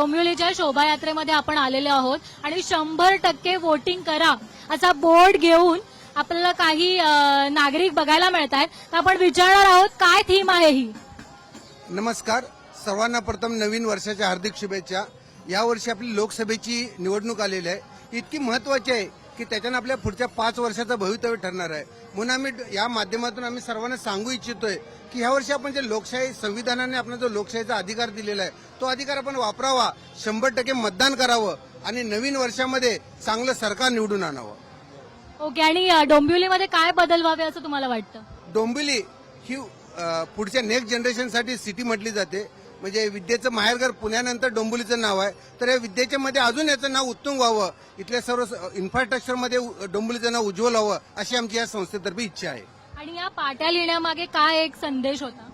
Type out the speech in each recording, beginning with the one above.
डोंबिवलीच्या शोभायात्रेमध्ये आपण आलेलो आहोत आणि 100% वोटिंग करा असा बोर्ड घेऊन आपल्याला काही नागरिक बघायला मिळत आहेत. तर आपण विचारणार आहोत काय थीम आहे ही. नमस्कार, सर्वांना प्रथम नवीन वर्षाच्या हार्दिक शुभेच्छा. यावर्षी आपली लोकसभेची निवडणूक आलेली आहे, इतकी महत्वाची आहे की त्याच्यानं आपल्या पुढच्या 5 वर्षाचं भवितव्य ठरणार आहे. म्हणून आम्ही या माध्यमातून आम्ही सर्वांना सांगू इच्छितोय की ह्या वर्षी आपण जे लोकशाही संविधानाने आपला जो लोकशाहीचा अधिकार दिलेला आहे तो अधिकार आपण वापरावा, 100% मतदान करावं आणि नवीन वर्षामध्ये चांगलं सरकार निवडून आणावं. ओके, आणि डोंबिवलीमध्ये काय बदल व्हावे असं तुम्हाला वाटतं? डोंबिवली ही पुढच्या नेक्स्ट जनरेशनसाठी सिटी म्हटली जाते. म्हणजे विद्येचं माहेरघर पुण्यानंतर डोंबिवलीचं नाव आहे. तर या विद्येच्या मध्ये अजून याचं नाव उत्तुंग व्हावं, इथल्या सर्व इन्फ्रास्ट्रक्चरमध्ये डोंबिवलीचं नाव उज्ज्वल व्हावं अशी आमची या संस्थेतर्फे इच्छा आहे. आणि या पाट्या लिहिण्यामागे काय एक संदेश होता?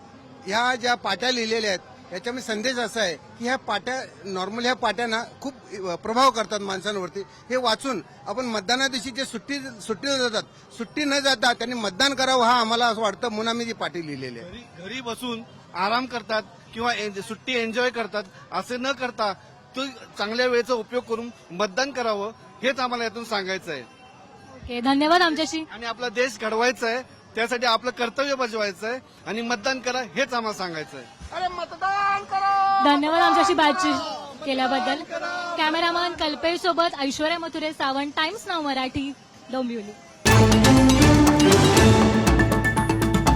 ह्या ज्या पाट्या लिहिलेल्या आहेत याच्यामध्ये संदेश असा आहे की ह्या पाट्या नॉर्मल ह्या पाट्यांना खूप प्रभाव करतात माणसांवरती. हे वाचून आपण मतदाना दिवशी जे सुट्टीला जातात, सुट्टी न जाता त्यांनी मतदान करावं हा आम्हाला असं वाटतं, म्हणून आम्ही ती पाटी लिहिलेली आहे. घरी बसून आराम करतात किंवा सुट्टी एन्जॉय करतात असे न करता तो चांगल्या वेळेचा उपयोग करून मतदान करावं हेच आम्हाला यातून सांगायचं आहे. ओके, धन्यवाद आमच्याशी. आणि आपला देश घडवायचा आहे, त्यासाठी आपलं कर्तव्य बजवायचं आहे आणि मतदान करा हेच आम्हाला सांगायचं आहे. अरे मतदान करा. धन्यवाद आमच्याशी बातचीत केल्याबद्दल. कॅमेरामन कल्पेश सोबत ऐश्वर्या मथुरे, सावंत, टाइम्स नाव मराठी, डोंबिवली.